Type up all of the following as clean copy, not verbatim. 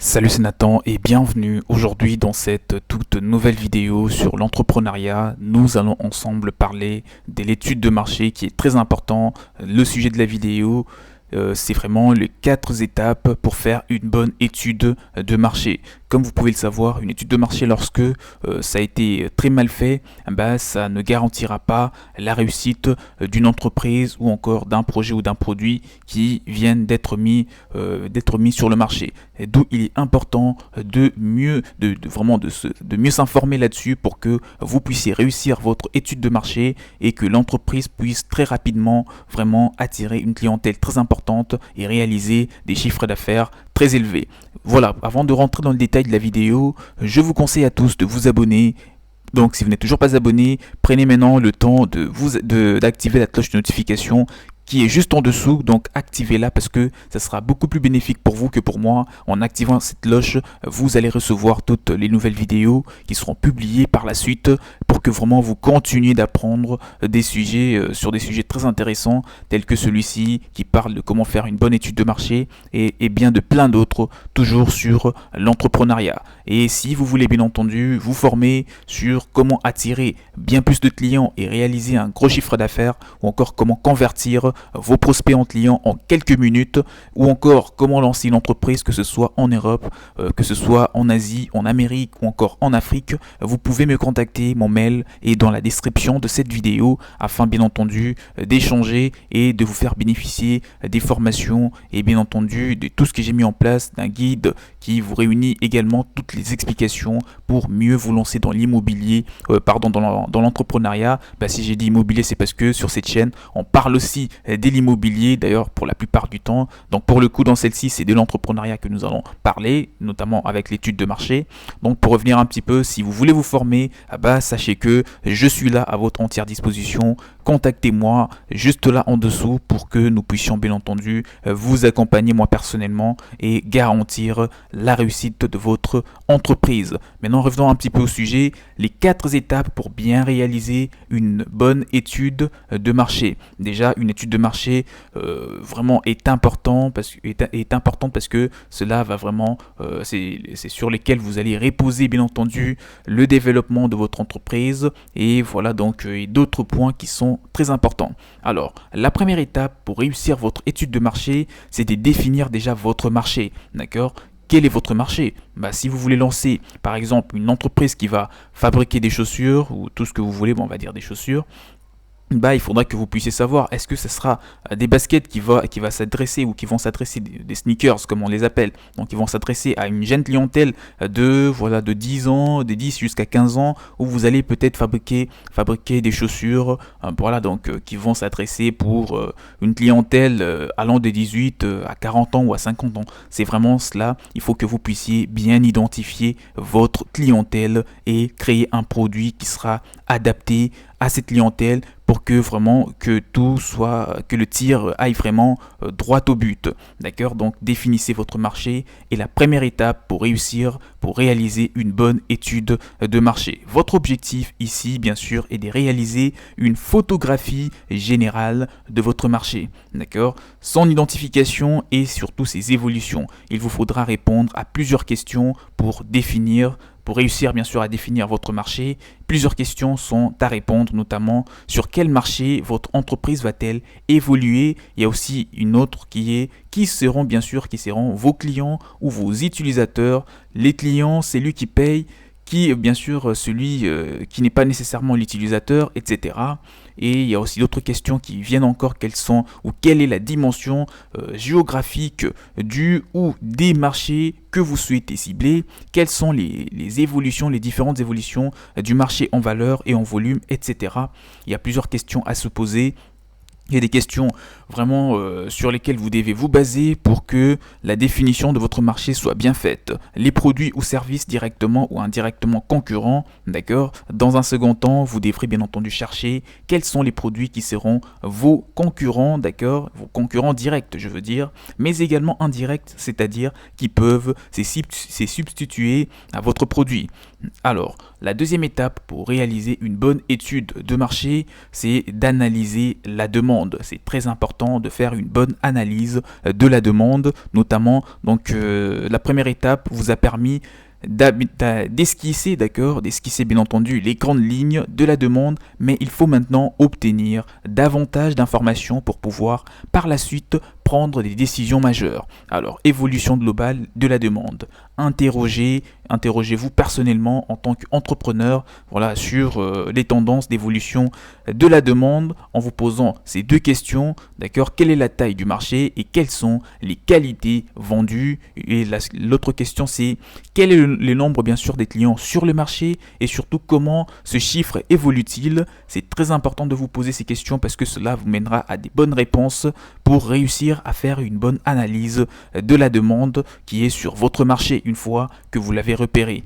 Salut, c'est Nathan et bienvenue aujourd'hui dans cette toute nouvelle vidéo sur l'entrepreneuriat. Nous allons ensemble parler de l'étude de marché qui est très important. Le sujet de la vidéo, c'est vraiment les 4 étapes pour faire une bonne étude de marché. Comme vous pouvez le savoir, une étude de marché, lorsque ça a été très mal fait, ça ne garantira pas la réussite d'une entreprise ou encore d'un projet ou d'un produit qui viennent d'être mis sur le marché. D'où il est important de mieux s'informer là-dessus pour que vous puissiez réussir votre étude de marché et que l'entreprise puisse très rapidement vraiment attirer une clientèle très importante et réaliser des chiffres d'affaires très élevés. Voilà, avant de rentrer dans le détail de la vidéo, je vous conseille à tous de vous abonner. Donc si vous n'êtes toujours pas abonné, prenez maintenant le temps d'activer la cloche de notification qui est juste en dessous, donc activez-la parce que ça sera beaucoup plus bénéfique pour vous que pour moi. En activant cette cloche, vous allez recevoir toutes les nouvelles vidéos qui seront publiées par la suite pour que vraiment vous continuiez d'apprendre des sujets sur des sujets très intéressants tels que celui-ci qui parle de comment faire une bonne étude de marché et bien de plein d'autres toujours sur l'entrepreneuriat. Et si vous voulez bien entendu vous former sur comment attirer bien plus de clients et réaliser un gros chiffre d'affaires ou encore comment convertir vos prospects en clients en quelques minutes ou encore comment lancer une entreprise, que ce soit en Europe, que ce soit en Asie, en Amérique ou encore en Afrique, vous pouvez me contacter. Mon mail est dans la description de cette vidéo afin bien entendu d'échanger et de vous faire bénéficier des formations et bien entendu de tout ce que j'ai mis en place, d'un guide qui vous réunit également toutes les explications pour mieux vous lancer dans l'immobilier, dans l'entrepreneuriat. Si j'ai dit immobilier, c'est parce que sur cette chaîne on parle aussi de l'immobilier, d'ailleurs pour la plupart du temps. Donc pour le coup, dans celle-ci, c'est de l'entrepreneuriat que nous allons parler, notamment avec l'étude de marché. Donc pour revenir un petit peu, si vous voulez vous former, sachez que je suis là à votre entière disposition. Contactez-moi juste là en dessous pour que nous puissions bien entendu vous accompagner moi personnellement et garantir la réussite de votre entreprise. Maintenant, revenons un petit peu au sujet, les 4 étapes pour bien réaliser une bonne étude de marché. Déjà, une étude de marché vraiment est importante parce que cela va vraiment, c'est sur lesquels vous allez reposer bien entendu le développement de votre entreprise et voilà donc d'autres points qui sont très importants. Alors, la première étape pour réussir votre étude de marché, c'est de définir déjà votre marché, d'accord ? Quel est votre marché ? Si vous voulez lancer par exemple une entreprise qui va fabriquer des chaussures ou tout ce que vous voulez, on va dire des chaussures, il faudra que vous puissiez savoir, est-ce que ce sera des baskets qui va s'adresser ou qui vont s'adresser des sneakers comme on les appelle, donc ils vont s'adresser à une jeune clientèle de 10 ans, de 10 jusqu'à 15 ans, où vous allez peut-être fabriquer des chaussures qui vont s'adresser pour une clientèle allant de 18 à 40 ans ou à 50 ans. C'est vraiment cela, il faut que vous puissiez bien identifier votre clientèle et créer un produit qui sera adapté à cette clientèle pour que vraiment que le tir aille vraiment droit au but. D'accord ? Donc définissez votre marché et la première étape pour réaliser une bonne étude de marché. Votre objectif ici, bien sûr, est de réaliser une photographie générale de votre marché. D'accord ? Son identification et surtout ses évolutions. Il vous faudra répondre à plusieurs questions pour réussir bien sûr à définir votre marché. Plusieurs questions sont à répondre, notamment sur quel marché votre entreprise va-t-elle évoluer. Il y a aussi une autre qui seront vos clients ou vos utilisateurs. Les clients, c'est lui qui paye, qui bien sûr celui qui n'est pas nécessairement l'utilisateur, etc. Et il y a aussi d'autres questions qui viennent encore, quelle est la dimension géographique du ou des marchés que vous souhaitez cibler, quelles sont les différentes évolutions du marché en valeur et en volume, etc. Il y a plusieurs questions à se poser. Il y a des questions vraiment sur lesquelles vous devez vous baser pour que la définition de votre marché soit bien faite. Les produits ou services directement ou indirectement concurrents, d'accord ? Dans un second temps, vous devrez bien entendu chercher quels sont les produits qui seront vos concurrents, d'accord ? Vos concurrents directs, je veux dire, mais également indirects, c'est-à-dire qui peuvent se substituer à votre produit. Alors, la deuxième étape pour réaliser une bonne étude de marché, c'est d'analyser la demande. demande. C'est très important de faire une bonne analyse de la demande, notamment donc la première étape vous a permis d'esquisser, d'accord, d'esquisser bien entendu les grandes lignes de la demande, mais il faut maintenant obtenir davantage d'informations pour pouvoir par la suite prendre des décisions majeures. Alors, évolution globale de la demande. Interrogez-vous personnellement en tant qu'entrepreneur, voilà, sur les tendances d'évolution de la demande en vous posant ces deux questions, d'accord, quelle est la taille du marché et quelles sont les qualités vendues, et l'autre question c'est quel est le nombre bien sûr des clients sur le marché et surtout comment ce chiffre évolue-t-il. C'est très important de vous poser ces questions parce que cela vous mènera à des bonnes réponses pour réussir à faire une bonne analyse de la demande qui est sur votre marché une fois que vous l'avez repéré.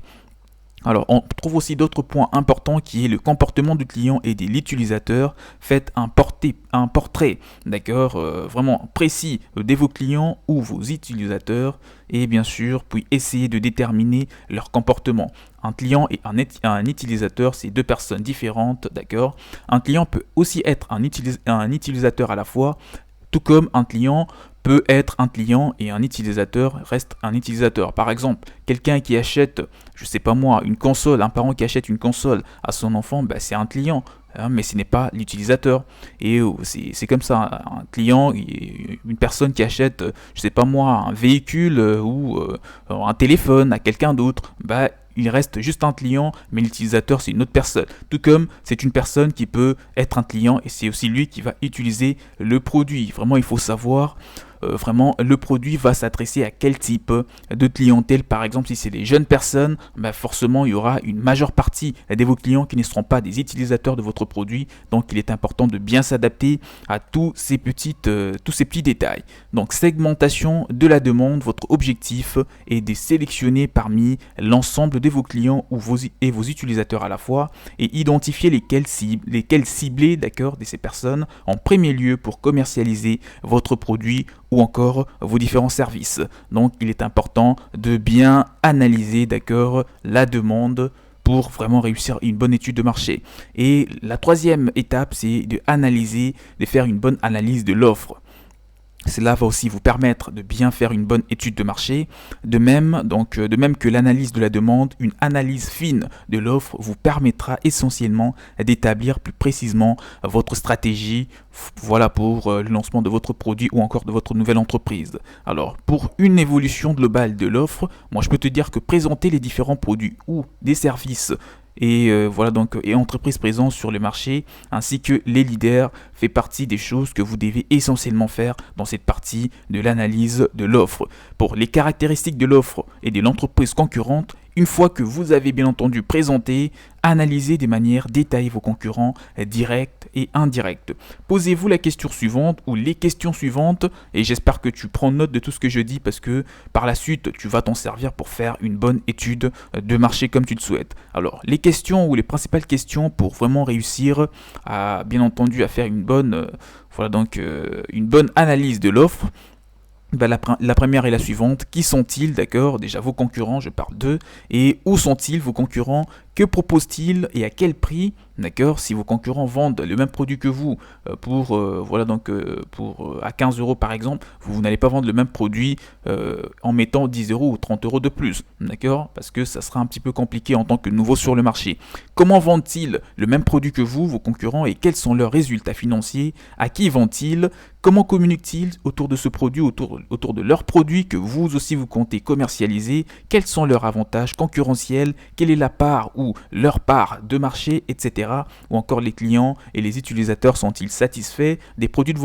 Alors, on trouve aussi d'autres points importants qui est le comportement du client et de l'utilisateur. Faites un portrait, d'accord, vraiment précis de vos clients ou vos utilisateurs et bien sûr, puis essayez de déterminer leur comportement. Un client et un utilisateur, c'est deux personnes différentes, d'accord. Un client peut aussi être un utilisateur à la fois, tout comme un client peut être un client et un utilisateur reste un utilisateur. Par exemple, quelqu'un qui achète, je sais pas moi, une console, un parent qui achète une console à son enfant, bah, c'est un client, hein, mais ce n'est pas l'utilisateur. Et c'est comme ça, un client, une personne qui achète, je sais pas moi, un véhicule ou un téléphone à quelqu'un d'autre, bah, il reste juste un client, mais l'utilisateur c'est une autre personne. Tout comme c'est une personne qui peut être un client et c'est aussi lui qui va utiliser le produit. Vraiment, il faut savoir vraiment le produit va s'adresser à quel type de clientèle. Par exemple, si c'est des jeunes personnes, bah forcément il y aura une majeure partie de vos clients qui ne seront pas des utilisateurs de votre produit. Donc il est important de bien s'adapter à tous ces petits détails. Donc segmentation de la demande, votre objectif est de sélectionner parmi l'ensemble de vos clients et vos utilisateurs à la fois et identifier lesquels cibler, d'accord, de ces personnes en premier lieu pour commercialiser votre produit ou encore vos différents services. Donc il est important de bien analyser, d'accord, la demande pour vraiment réussir une bonne étude de marché. Et la troisième étape, c'est de faire une bonne analyse de l'offre. Cela va aussi vous permettre de bien faire une bonne étude de marché. De même que l'analyse de la demande, une analyse fine de l'offre vous permettra essentiellement d'établir plus précisément votre stratégie, voilà, pour le lancement de votre produit ou encore de votre nouvelle entreprise. Alors, pour une évolution globale de l'offre, moi je peux te dire que présenter les différents produits ou des services et voilà donc et entreprises présentes sur le marché ainsi que les leaders fait partie des choses que vous devez essentiellement faire dans cette partie de l'analyse de l'offre. Pour les caractéristiques de l'offre et de l'entreprise concurrente, une fois que vous avez bien entendu présenté, analysez de manière détaillée vos concurrents directs et indirects. Posez-vous la question suivante ou les questions suivantes et j'espère que tu prends note de tout ce que je dis parce que par la suite tu vas t'en servir pour faire une bonne étude de marché comme tu le souhaites. Alors les questions ou les principales questions pour vraiment réussir à bien entendu à faire une bonne analyse de l'offre. Ben, la première est la suivante. Qui sont-ils, d'accord? Déjà vos concurrents, je parle d'eux. Et où sont-ils vos concurrents? Que proposent-ils et à quel prix? D'accord? Si vos concurrents vendent le même produit que vous pour à 15 euros par exemple, vous n'allez pas vendre le même produit en mettant 10 euros ou 30 euros de plus. D'accord? Parce que ça sera un petit peu compliqué en tant que nouveau sur le marché. Comment vendent-ils le même produit que vous, vos concurrents, et quels sont leurs résultats financiers? À qui vendent-ils? Comment communiquent-ils autour de ce produit, autour de leurs produits que vous aussi vous comptez commercialiser? Quels sont leurs avantages concurrentiels? Quelle est la part ou leur part de marché, etc. Ou encore les clients et les utilisateurs sont-ils satisfaits des produits de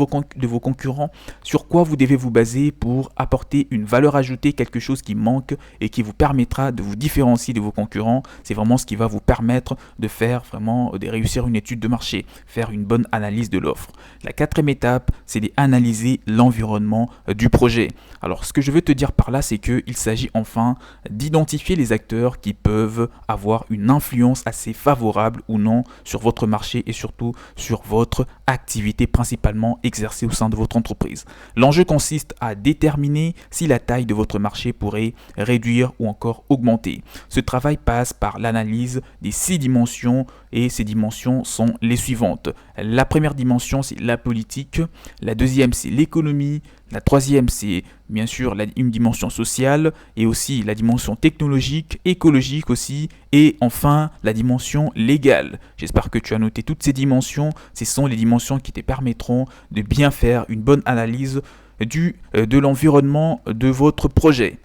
vos concurrents? Sur quoi vous devez vous baser pour apporter une valeur ajoutée, quelque chose qui manque et qui vous permettra de vous différencier de vos concurrents? C'est vraiment ce qui va vous permettre de réussir une étude de marché, faire une bonne analyse de l'offre. La quatrième étape, c'est d'analyser l'environnement du projet. Alors ce que je veux te dire par là, c'est qu'il s'agit enfin d'identifier les acteurs qui peuvent avoir une une influence assez favorable ou non sur votre marché et surtout sur votre activité principalement exercée au sein de votre entreprise. L'enjeu consiste à déterminer si la taille de votre marché pourrait réduire ou encore augmenter. Ce travail passe par l'analyse des 6 dimensions et ces dimensions sont les suivantes. La première dimension, c'est la politique. La deuxième, c'est l'économie. La troisième, c'est bien sûr une dimension sociale et aussi la dimension technologique, écologique aussi, et enfin la dimension légale. J'espère que tu as noté toutes ces dimensions. Ce sont les dimensions qui te permettront de bien faire une bonne analyse de l'environnement de votre projet.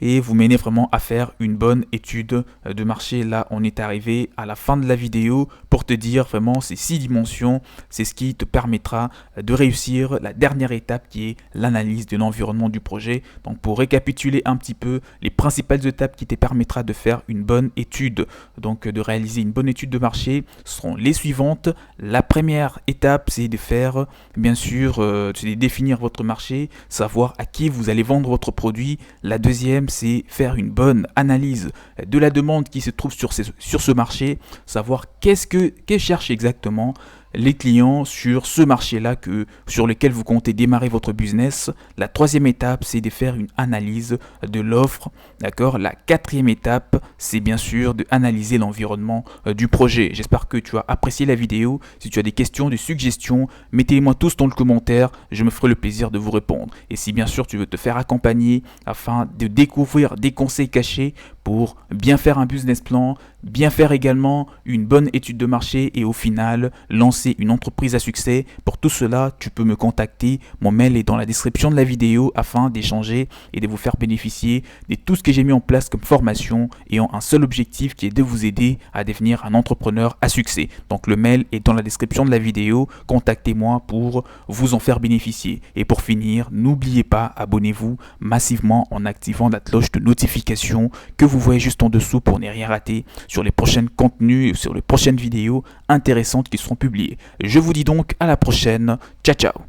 Et vous menez vraiment à faire une bonne étude de marché. Là, on est arrivé à la fin de la vidéo pour te dire vraiment ces 6 dimensions. C'est ce qui te permettra de réussir la dernière étape qui est l'analyse de l'environnement du projet. Donc, pour récapituler un petit peu les principales étapes qui te permettra de faire une bonne étude, donc de réaliser une bonne étude de marché, seront les suivantes. La première étape, c'est de faire, bien sûr, c'est de définir votre marché, savoir à qui vous allez vendre votre produit. La deuxième, c'est faire une bonne analyse de la demande qui se trouve sur ce marché, savoir que cherchent exactement les clients sur ce marché-là sur lequel vous comptez démarrer votre business. La troisième étape, c'est de faire une analyse de l'offre. D'accord. La quatrième étape, c'est bien sûr d'analyser l'environnement du projet. J'espère que tu as apprécié la vidéo. Si tu as des questions, des suggestions, mettez-les-moi tous dans le commentaire. Je me ferai le plaisir de vous répondre. Et si bien sûr tu veux te faire accompagner afin de découvrir des conseils cachés pour bien faire un business plan, bien faire également une bonne étude de marché et au final lancer une entreprise à succès. Pour tout cela, tu peux me contacter. Mon mail est dans la description de la vidéo afin d'échanger et de vous faire bénéficier de tout ce que j'ai mis en place comme formation ayant un seul objectif qui est de vous aider à devenir un entrepreneur à succès. Donc le mail est dans la description de la vidéo. Contactez-moi pour vous en faire bénéficier. Et pour finir, n'oubliez pas, abonnez-vous massivement en activant la cloche de notification que vous voyez juste en dessous pour ne rien rater sur les prochains contenus et sur les prochaines vidéos intéressantes qui seront publiées. Je vous dis donc à la prochaine. Ciao ciao.